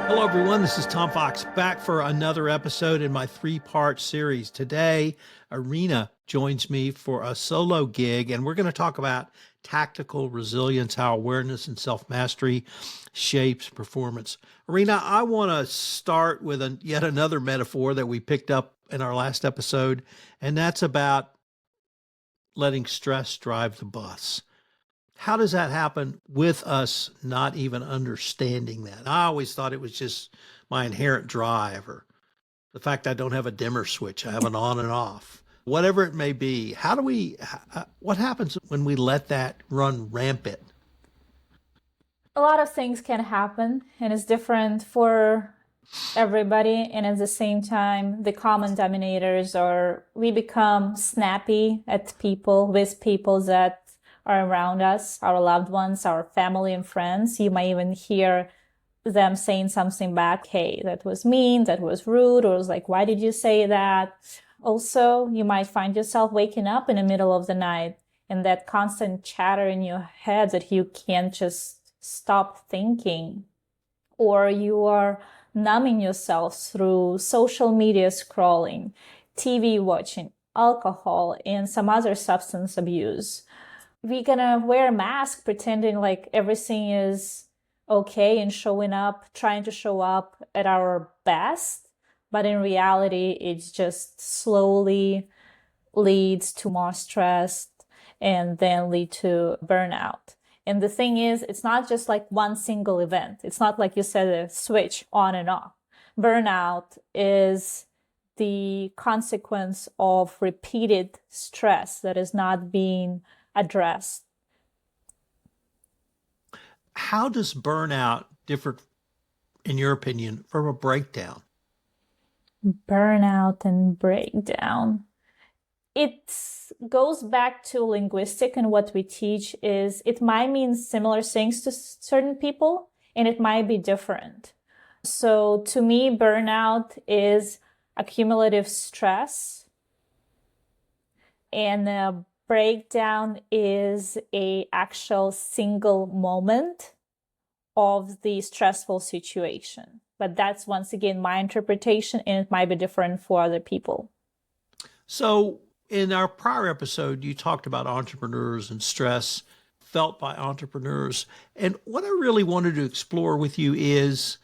Hello, everyone. This is Tom Fox back for another episode in my three-part series. Today, Irina joins me for a solo gig, and we're going to talk about tactical resilience, how awareness and self-mastery shapes performance. Irina, I want to start with yet another metaphor that we picked up in our last episode, and that's about letting stress drive the bus. How does that happen with us not even understanding that? I always thought it was just my inherent drive or the fact I don't have a dimmer switch. I have an on and off, whatever it may be. What happens when we let that run rampant? A lot of things can happen, and it's different for everybody. And at the same time, the common denominators are we become snappy with people that are around us, our loved ones, our family and friends. You might even hear them saying something back. Hey, that was mean, that was rude, or was like, why did you say that? Also, you might find yourself waking up in the middle of the night and that constant chatter in your head that you can't just stop thinking. Or you are numbing yourself through social media scrolling, TV watching, alcohol, and some other substance abuse. We're gonna wear a mask pretending like everything is okay and trying to show up at our best. But in reality, it just slowly leads to more stress and then lead to burnout. And the thing is, it's not just like one single event. It's not like you said a switch on and off. Burnout is the consequence of repeated stress that is not being addressed. How does burnout differ, in your opinion, from a breakdown? Burnout and breakdown. It goes back to linguistic, and what we teach is it might mean similar things to certain people, and it might be different. So to me, burnout is accumulative stress, and breakdown is a actual single moment of the stressful situation. But that's, once again, my interpretation, and it might be different for other people. So in our prior episode, you talked about entrepreneurs and stress felt by entrepreneurs. And what I really wanted to explore with you is,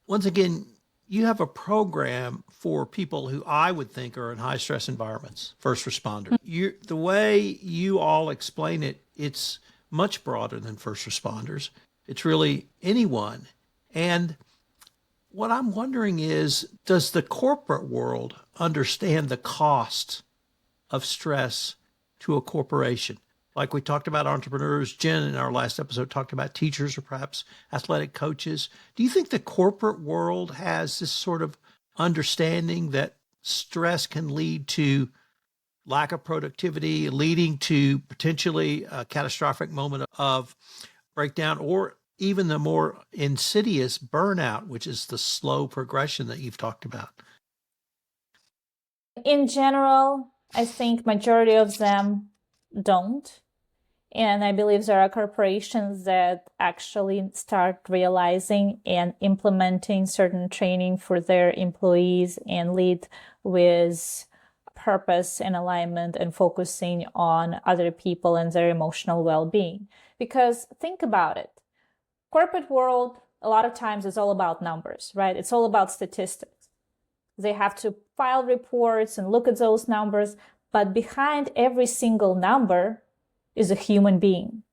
once again, you have a program for people who I would think are in high stress environments, first responders. The way you all explain it, it's much broader than first responders. It's really anyone. And what I'm wondering is, does the corporate world understand the cost of stress to a corporation? Like we talked about entrepreneurs, Jen in our last episode talked about teachers or perhaps athletic coaches. Do you think the corporate world has this sort of understanding that stress can lead to lack of productivity, leading to potentially a catastrophic moment of breakdown, or even the more insidious burnout, which is the slow progression that you've talked about? In general, I think majority of them don't. And I believe there are corporations that actually start realizing and implementing certain training for their employees and lead with purpose and alignment and focusing on other people and their emotional well-being. Because think about it. Corporate world, a lot of times, is all about numbers, right? It's all about statistics. They have to file reports and look at those numbers, but behind every single number is a human being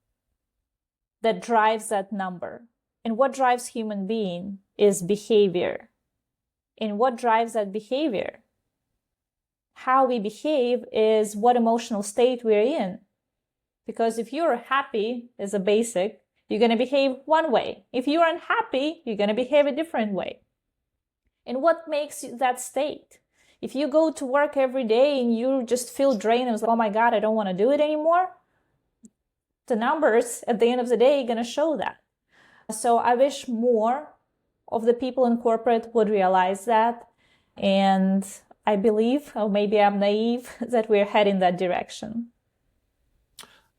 that drives that number. And what drives human being is behavior. And what drives that behavior? How we behave is what emotional state we're in. Because if you're happy as a basic, you're going to behave one way. If you're unhappy, you're going to behave a different way. And what makes that state? If you go to work every day and you just feel drained and it's like, oh my God, I don't want to do it anymore, the numbers at the end of the day are going to show that. So I wish more of the people in corporate would realize that. And I believe, or maybe I'm naive, that we're heading that direction.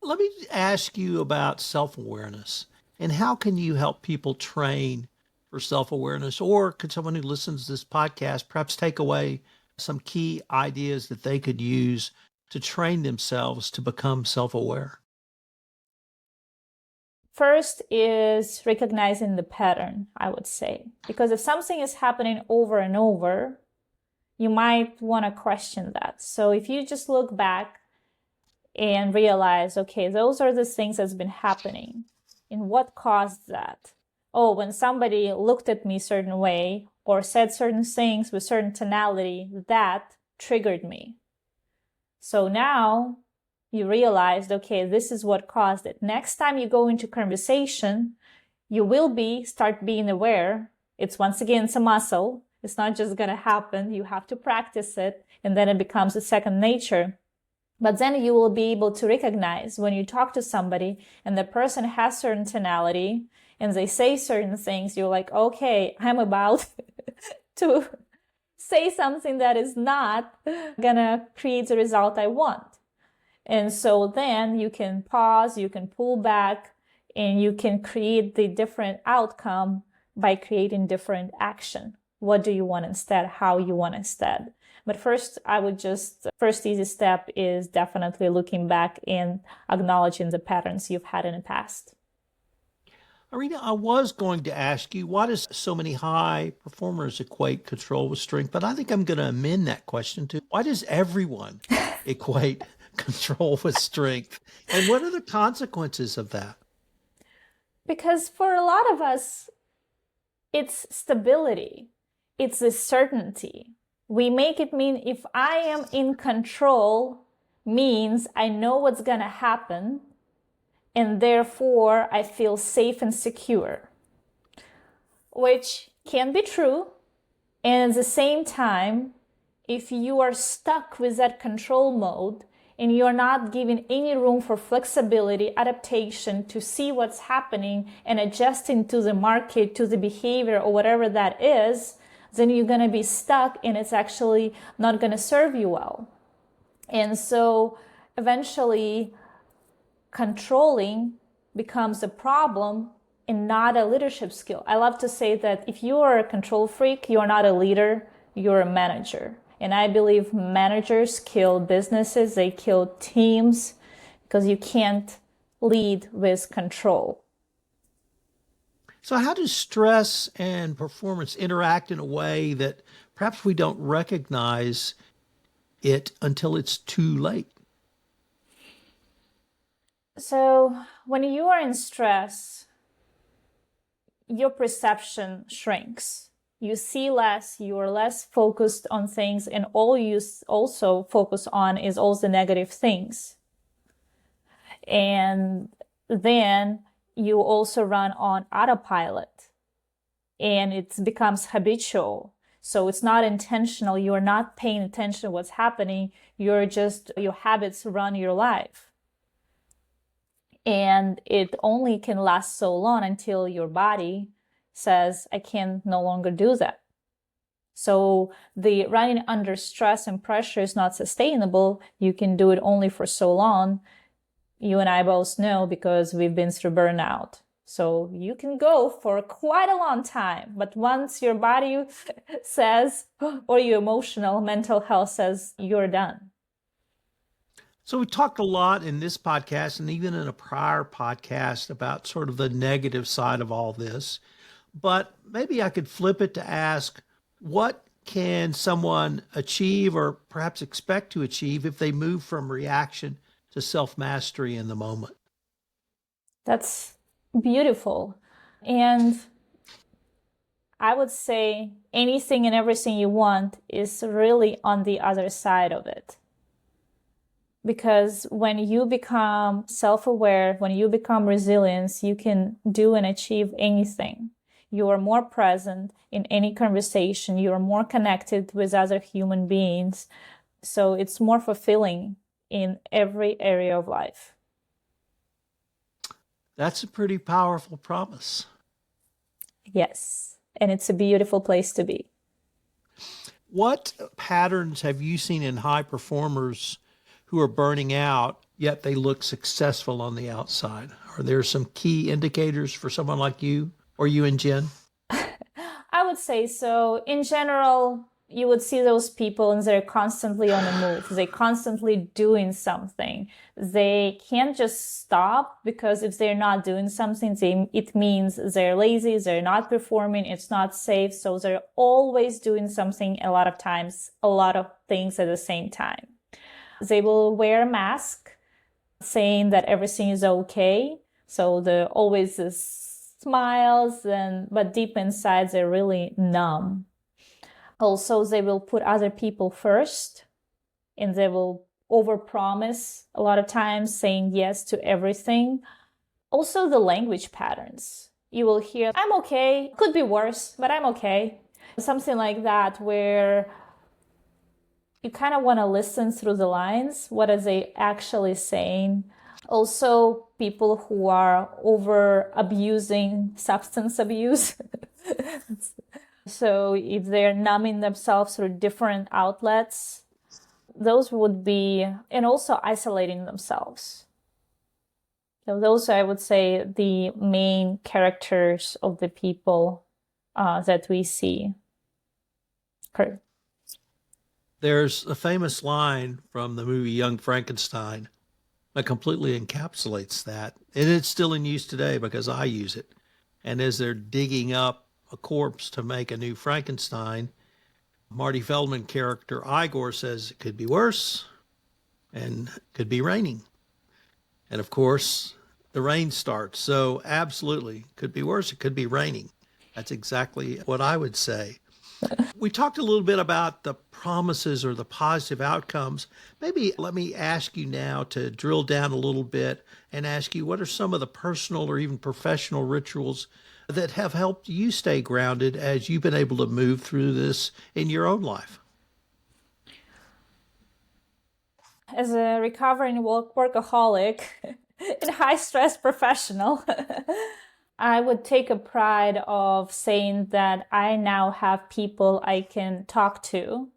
Let me ask you about self-awareness and how can you help people train for self-awareness? Or could someone who listens to this podcast perhaps take away some key ideas that they could use to train themselves to become self-aware? First is recognizing the pattern, I would say. Because if something is happening over and over, you might want to question that. So if you just look back and realize, okay, those are the things that's been happening. And what caused that? Oh, when somebody looked at me a certain way or said certain things with certain tonality, that triggered me. So now you realized, okay, this is what caused it. Next time you go into conversation, you will start being aware. It's once again, it's a muscle. It's not just going to happen. You have to practice it, and then it becomes a second nature. But then you will be able to recognize when you talk to somebody and the person has certain tonality and they say certain things, you're like, okay, I'm about to say something that is not gonna create the result I want. And so then you can pause, you can pull back, and you can create the different outcome by creating different action. What do you want instead? How you want instead? But first easy step is definitely looking back and acknowledging the patterns you've had in the past. Irina, I was going to ask you, why does so many high performers equate control with strength? But I think I'm going to amend that question to, why does everyone equate control with strength? And what are the consequences of that? Because for a lot of us, it's stability. It's a certainty. We make it mean if I am in control means I know what's going to happen, and therefore I feel safe and secure, which can be true. And at the same time, if you are stuck with that control mode and you're not giving any room for flexibility, adaptation, to see what's happening and adjusting to the market, to the behavior or whatever that is, then you're going to be stuck and it's actually not going to serve you well. And so eventually controlling becomes a problem and not a leadership skill. I love to say that if you are a control freak, you're not a leader, you're a manager. And I believe managers kill businesses, they kill teams, because you can't lead with control. So how does stress and performance interact in a way that perhaps we don't recognize it until it's too late? So when you are in stress, your perception shrinks. You see less, you are less focused on things, and all you also focus on is all the negative things. And then you also run on autopilot, and it becomes habitual. So it's not intentional. You're not paying attention to what's happening. Your habits run your life. And it only can last so long until your body says, I can no longer do that. So the running under stress and pressure is not sustainable. You can do it only for so long. You and I both know because we've been through burnout. So you can go for quite a long time, but once your body says, or your emotional, mental health says, you're done. So we talked a lot in this podcast and even in a prior podcast about sort of the negative side of all this. But maybe I could flip it to ask, what can someone achieve or perhaps expect to achieve if they move from reaction to self-mastery in the moment? That's beautiful. And I would say anything and everything you want is really on the other side of it. Because when you become self-aware, when you become resilient, you can do and achieve anything. You are more present in any conversation. You are more connected with other human beings. So it's more fulfilling in every area of life. That's a pretty powerful promise. Yes. And it's a beautiful place to be. What patterns have you seen in high performers who are burning out, yet they look successful on the outside? Are there some key indicators for someone like you or you and Jen? would say so. In general, you would see those people and they're constantly on the move. They're constantly doing something. They can't just stop, because if they're not doing something, it means they're lazy, they're not performing, it's not safe. So they're always doing something, a lot of times, a lot of things at the same time. They will wear a mask saying that everything is okay. So they're always smiles, but deep inside they're really numb. Also, they will put other people first, and they will overpromise a lot of times, saying yes to everything. Also, the language patterns. You will hear, I'm okay, could be worse, but I'm okay. Something like that, where you kind of want to listen through the lines. What are they actually saying? Also, people who are over abusing substance abuse. So if they're numbing themselves through different outlets, those would be, and also isolating themselves. So those, I would say, the main characters of the people that we see. Kurt. There's a famous line from the movie Young Frankenstein that completely encapsulates that. And it's still in use today because I use it. And as they're digging up a corpse to make a new Frankenstein, Marty Feldman character Igor says it could be worse and could be raining. And of course, the rain starts. So absolutely, could be worse. It could be raining. That's exactly what I would say. We talked a little bit about the promises or the positive outcomes. Maybe let me ask you now to drill down a little bit and ask you, what are some of the personal or even professional rituals that have helped you stay grounded as you've been able to move through this in your own life? As a recovering workaholic and high stress professional, I would take a pride of saying that I now have people I can talk to,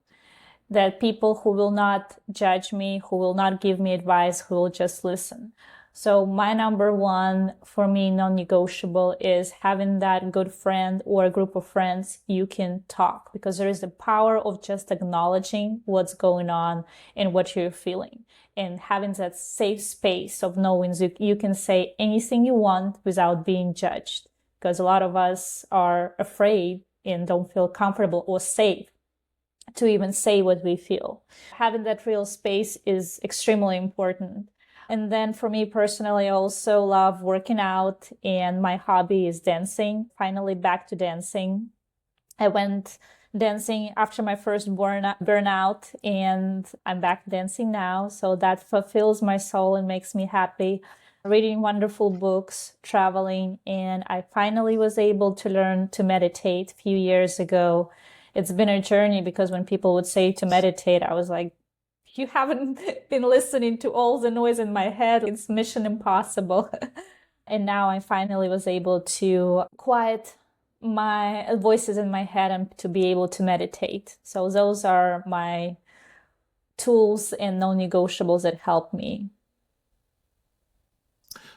that people who will not judge me, who will not give me advice, who will just listen. So my number one, for me, non-negotiable is having that good friend or a group of friends you can talk, because there is the power of just acknowledging what's going on and what you're feeling, and having that safe space of knowing you can say anything you want without being judged, because a lot of us are afraid and don't feel comfortable or safe to even say what we feel. Having that real space is extremely important. And then for me personally, I also love working out, and my hobby is dancing. Finally back to dancing. I went dancing after my first burnout, and I'm back dancing now. So that fulfills my soul and makes me happy. Reading wonderful books, traveling, and I finally was able to learn to meditate a few years ago. It's been a journey, because when people would say to meditate, I was like, you haven't been listening to all the noise in my head. It's mission impossible. And now I finally was able to quiet my voices in my head and to be able to meditate. So those are my tools and non-negotiables that help me.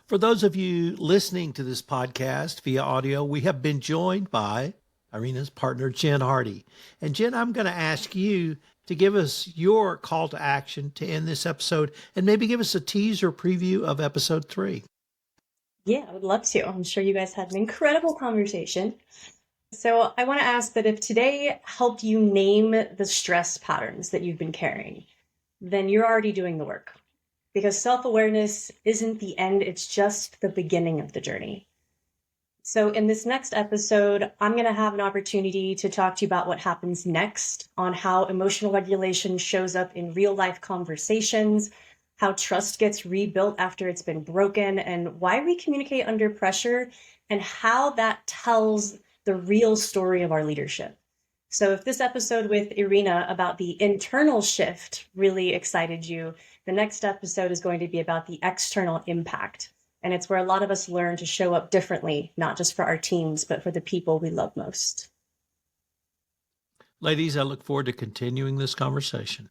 For those of you listening to this podcast via audio, we have been joined by Irina's partner, Jen Hardy. And Jen, I'm going to ask you to give us your call to action to end this episode, and maybe give us a teaser preview of episode 3. Yeah, I would love to. I'm sure you guys had an incredible conversation. So I want to ask that if today helped you name the stress patterns that you've been carrying, then you're already doing the work. Because self-awareness isn't the end, it's just the beginning of the journey. So in this next episode, I'm going to have an opportunity to talk to you about what happens next, on how emotional regulation shows up in real life conversations, how trust gets rebuilt after it's been broken, and why we communicate under pressure, and how that tells the real story of our leadership. So if this episode with Irina about the internal shift really excited you, the next episode is going to be about the external impact. And it's where a lot of us learn to show up differently, not just for our teams, but for the people we love most. Ladies, I look forward to continuing this conversation.